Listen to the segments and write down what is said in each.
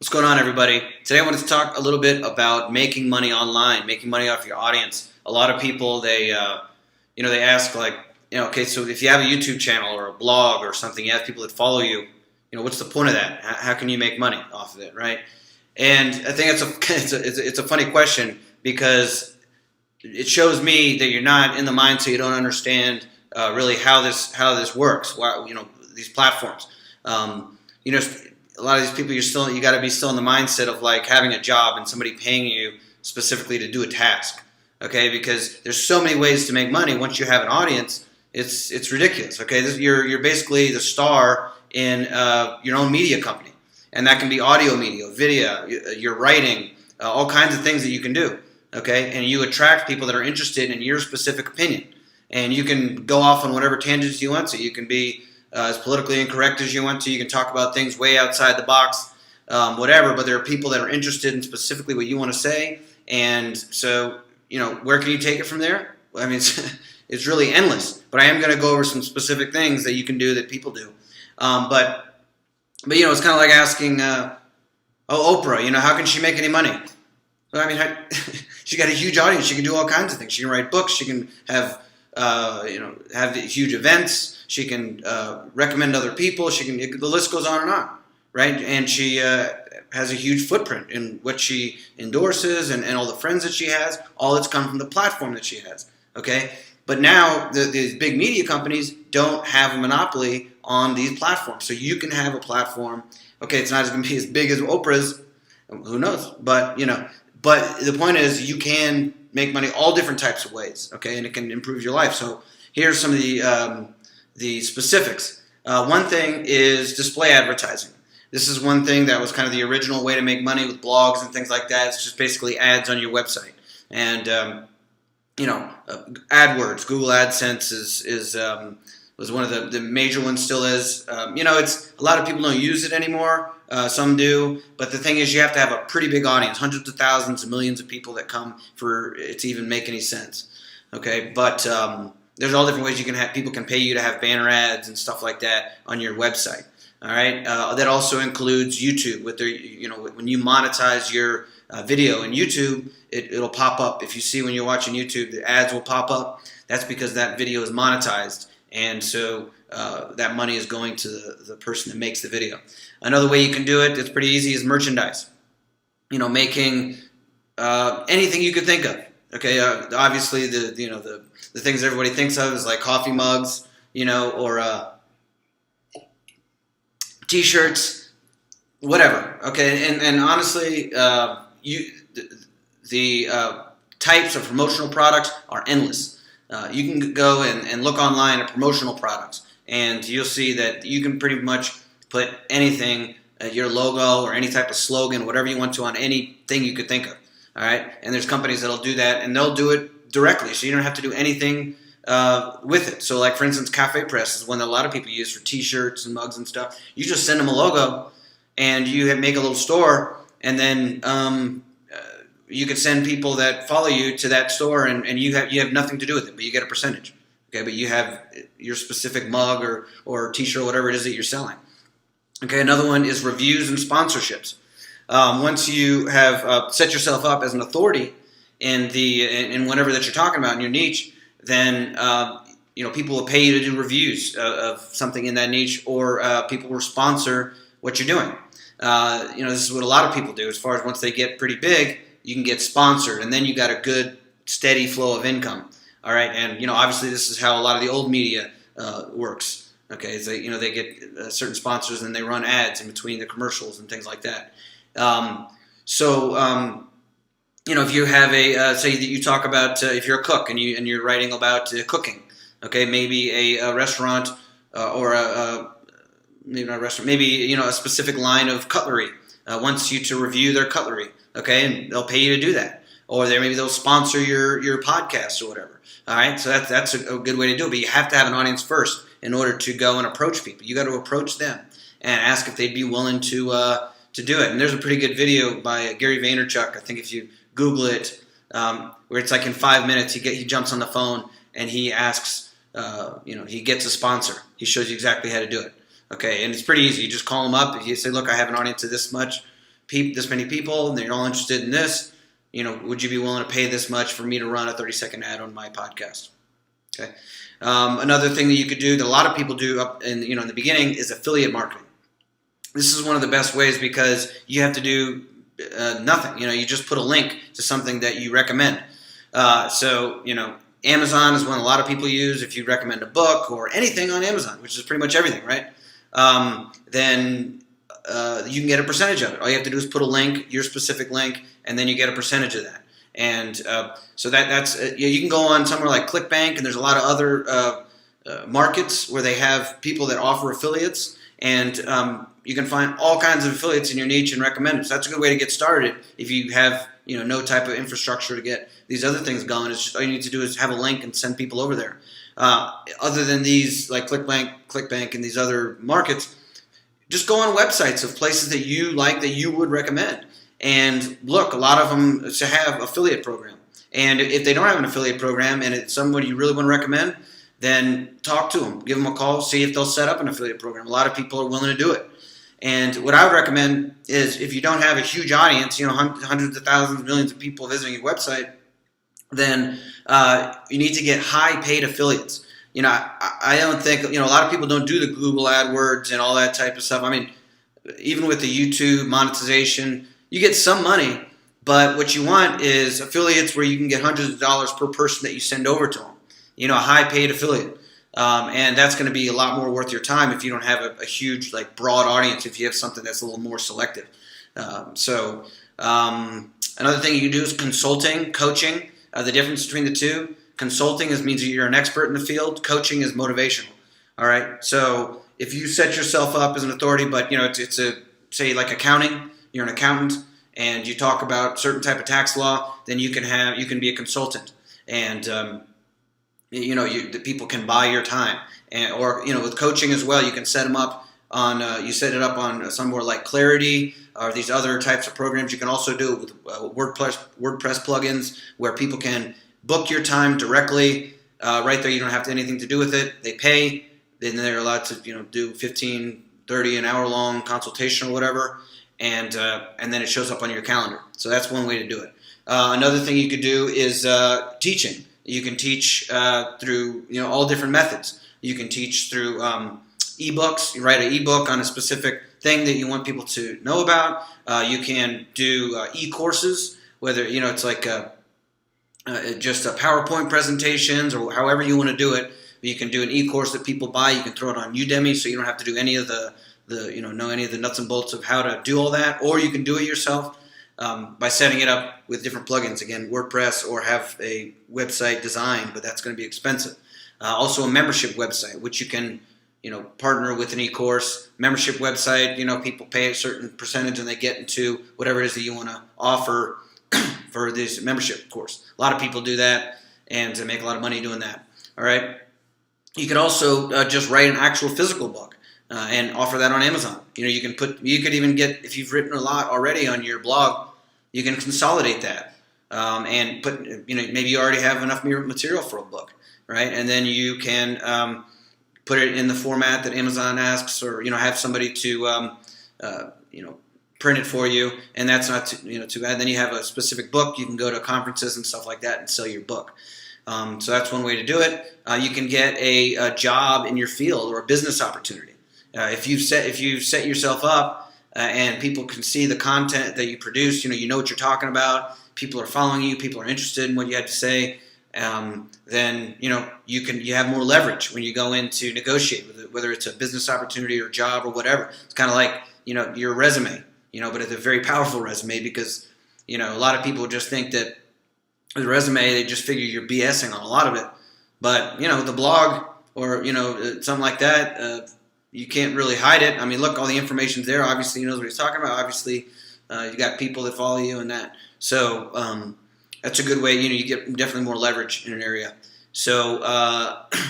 What's going on, everybody? Today I wanted to talk a little bit about making money online, making money off your audience. A lot of people, they ask like, okay, so if you have a YouTube channel or a blog or something, you have people that follow you, what's the point of that? How can you make money off of it, right? And I think it's a funny question because it shows me that you're not in the mindset, you don't understand really how this works. Why, these platforms. A lot of these people, you got to be still in the mindset of like having a job and somebody paying you specifically to do a task, okay? Because there's so many ways to make money. Once you have an audience, it's ridiculous, okay? You're basically the star in your own media company, and that can be audio media, video, your writing, all kinds of things that you can do, okay? And you attract people that are interested in your specific opinion, and you can go off on whatever tangents you want to. You can be as politically incorrect as you want to. You can talk about things way outside the box, whatever, but there are people that are interested in specifically what you want to say. And so, where can you take it from there? I mean, it's really endless. But I am going to go over some specific things that you can do that people do. But it's kind of like asking, Oprah, how can she make any money? Well, I mean, she got a huge audience. She can do all kinds of things. She can write books. She can have huge events. She can recommend other people. The list goes on, right? And she has a huge footprint in what she endorses and all the friends that she has. All that's come from the platform that she has, okay? But now these big media companies don't have a monopoly on these platforms. So you can have a platform. Okay, it's not going to be as big as Oprah's. Who knows? But, but the point is you can make money all different types of ways, okay? And it can improve your life. So here's some of the specifics. One thing is display advertising. This is one thing that was kind of the original way to make money with blogs and things like that. It's just basically ads on your website. And, AdWords, Google AdSense was one of the major ones, still is. It's a lot of people don't use it anymore. Some do. But the thing is you have to have a pretty big audience, hundreds of thousands of millions of people that come for it to even make any sense. Okay, but there's all different ways you can have. People can pay you to have banner ads and stuff like that on your website. All right, that also includes YouTube. With their, when you monetize your video in YouTube, it'll pop up. If you see when you're watching YouTube, the ads will pop up. That's because that video is monetized, and so that money is going to the person that makes the video. Another way you can do it, it's pretty easy, is merchandise. Making anything you could think of. Okay, obviously the things everybody thinks of is like coffee mugs, or T-shirts, whatever. Okay, and honestly, the types of promotional products are endless. You can go and look online at promotional products, and you'll see that you can pretty much put anything, your logo or any type of slogan, whatever you want to, on anything you could think of. All right, and there's companies that'll do that, and they'll do it directly, so you don't have to do anything with it. So, like for instance, Cafe Press is one that a lot of people use for T-shirts and mugs and stuff. You just send them a logo, and you make a little store, and then you could send people that follow you to that store, and you have nothing to do with it, but you get a percentage. Okay, but you have your specific mug or T-shirt or whatever it is that you're selling. Okay, another one is reviews and sponsorships. Once you have set yourself up as an authority in whatever that you're talking about in your niche, then people will pay you to do reviews of something in that niche, or people will sponsor what you're doing. This is what a lot of people do. As far as once they get pretty big, you can get sponsored, and then you got a good steady flow of income. All right, and obviously this is how a lot of the old media works. Okay, so, they get certain sponsors, and they run ads in between the commercials and things like that. If you have say that you talk about if you're a cook and you're writing about cooking, okay, maybe a restaurant or maybe not a restaurant, maybe a specific line of cutlery wants you to review their cutlery, okay, and they'll pay you to do that, or maybe they'll sponsor your podcast or whatever. All right, so that's a good way to do it, but you have to have an audience first in order to go and approach people. You got to approach them and ask if they'd be willing to do it. And there's a pretty good video by Gary Vaynerchuk. I think if you Google it, where it's like in 5 minutes he jumps on the phone and he asks, he gets a sponsor. He shows you exactly how to do it. Okay, and it's pretty easy. You just call him up. If you say, look, I have an audience of this much, this many people, and they're all interested in this. Would you be willing to pay this much for me to run a 30-second ad on my podcast? Okay. Another thing that you could do that a lot of people do in the beginning is affiliate marketing. This is one of the best ways because you have to do nothing. You just put a link to something that you recommend. Amazon is one a lot of people use. If you recommend a book or anything on Amazon, which is pretty much everything, right? Then you can get a percentage of it. All you have to do is put a link, your specific link, and then you get a percentage of that. And so that's you can go on somewhere like ClickBank, and there's a lot of other markets where they have people that offer affiliates, and you can find all kinds of affiliates in your niche and recommend them. So that's a good way to get started if you have no type of infrastructure to get these other things going. It's just all you need to do is have a link and send people over there. Other than these like ClickBank, and these other markets, just go on websites of places that you like that you would recommend. And look, a lot of them have affiliate program. And if they don't have an affiliate program and it's somebody you really want to recommend, then talk to them, give them a call, see if they'll set up an affiliate program. A lot of people are willing to do it. And what I would recommend is if you don't have a huge audience, hundreds of thousands, millions of people visiting your website, then you need to get high paid affiliates. I don't think, a lot of people don't do the Google AdWords and all that type of stuff. I mean, even with the YouTube monetization, you get some money, but what you want is affiliates where you can get hundreds of dollars per person that you send over to them. A high paid affiliate. And that's going to be a lot more worth your time if you don't have a huge, broad audience, if you have something that's a little more selective. Another thing you can do is consulting, coaching. The difference between the two, consulting means that you're an expert in the field. Coaching is motivational. All right. So if you set yourself up as an authority, but it's say like accounting, you're an accountant, and you talk about certain type of tax law, then you can be a consultant, and the people can buy your time, or with coaching as well, you can set them up on set it up on somewhere like Clarity or these other types of programs. You can also do it with WordPress plugins where people can book your time directly right there. You don't have anything to do with it. They pay, then they're allowed to do 15, 30 an hour long consultation or whatever, and then it shows up on your calendar. So that's one way to do it. Another thing you could do is teaching. You can teach through all different methods. You can teach through ebooks. You write an ebook on a specific thing that you want people to know about. You can do e-courses, whether it's like just a PowerPoint presentations or however you want to do it. You can do an e-course that people buy. You can throw it on Udemy, so you don't have to do any of the know any of the nuts and bolts of how to do all that, or you can do it yourself. By setting it up with different plugins, again, WordPress, or have a website designed, but that's going to be expensive. Also a membership website, which you can, partner with an e-course. Membership website, people pay a certain percentage and they get into whatever it is that you want to offer for this membership course. A lot of people do that and they make a lot of money doing that. All right. You could also just write an actual physical book. And offer that on Amazon. You could even get, if you've written a lot already on your blog, you can consolidate that and put, maybe you already have enough material for a book, right? And then you can put it in the format that Amazon asks, or have somebody to print it for you, and that's not too bad. Then you have a specific book. You can go to conferences and stuff like that and sell your book. So that's one way to do it. You can get a job in your field or a business opportunity. If you set yourself up and people can see the content that you produce, you know what you're talking about. People are following you. People are interested in what you have to say. Then you have more leverage when you go in to negotiate with it, whether it's a business opportunity or job or whatever. It's kind of like your resume, but it's a very powerful resume because a lot of people just think that with a resume they just figure you're BSing on a lot of it. But the blog or something like that. You can't really hide it. I mean, look, all the information's there. Obviously, he knows what he's talking about. Obviously, you got people that follow you and that. So that's a good way. You get definitely more leverage in an area. So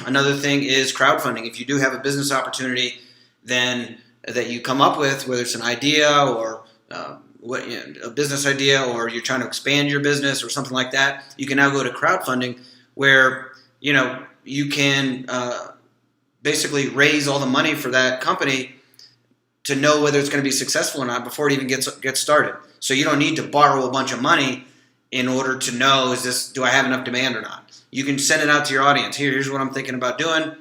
another thing is crowdfunding. If you do have a business opportunity, then that you come up with, whether it's an idea or a business idea, or you're trying to expand your business or something like that, you can now go to crowdfunding, where you can basically raise all the money for that company to know whether it's going to be successful or not before it even gets started. So you don't need to borrow a bunch of money in order to know, do I have enough demand or not? You can send it out to your audience. Here's what I'm thinking about doing.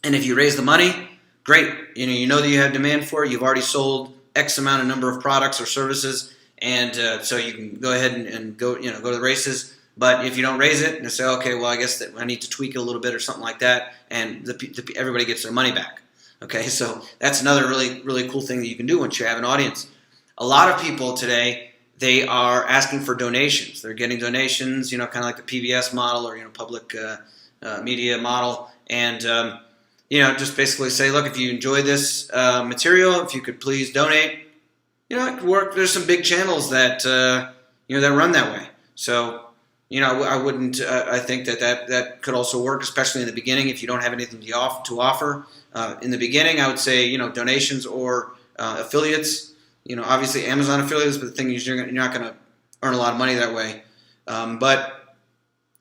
And if you raise the money, great. You know that you have demand for it. You've already sold X amount of number of products or services, and so you can go ahead and go to the races. But if you don't raise it, and say, okay, well, I guess that I need to tweak it a little bit or something like that, and everybody gets their money back. Okay, so that's another really, really cool thing that you can do once you have an audience. A lot of people today, they are asking for donations. They're getting donations, kind of like the PBS model or public media model, and just basically say, look, if you enjoy this material, if you could please donate. It could work. There's some big channels that that run that way. So I wouldn't. I think that could also work, especially in the beginning if you don't have anything to offer. In the beginning, I would say donations or affiliates. Obviously Amazon affiliates, but the thing is you're not going to earn a lot of money that way. But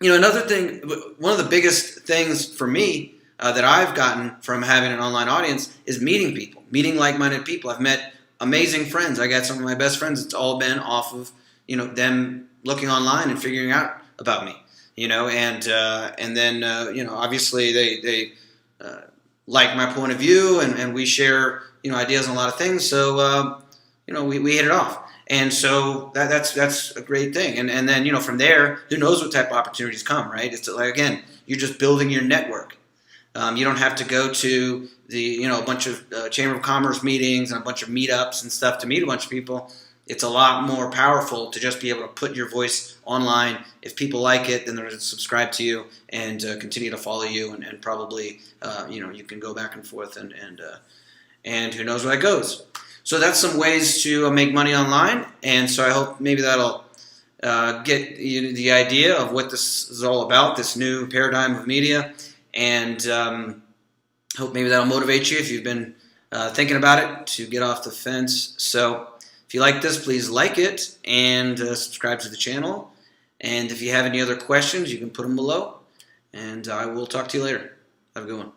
another thing, one of the biggest things for me that I've gotten from having an online audience is meeting people, meeting like-minded people. I've met amazing friends. I got some of my best friends. It's all been off of them looking online and figuring out about me. And then obviously they like my point of view, and we share ideas on a lot of things. So we hit it off. And so that's a great thing. And then from there, who knows what type of opportunities come, right? It's like, again, you're just building your network. You don't have to go to a bunch of Chamber of Commerce meetings and a bunch of meetups and stuff to meet a bunch of people. It's a lot more powerful to just be able to put your voice online. If people like it, then they're going to subscribe to you and continue to follow you, and probably you can go back and forth and who knows where that goes. So that's some ways to make money online, and so I hope maybe that'll get you the idea of what this is all about, this new paradigm of media. And hope maybe that'll motivate you if you've been thinking about it to get off the fence. So if you like this, please like it and subscribe to the channel. And if you have any other questions, you can put them below. And I will talk to you later. Have a good one.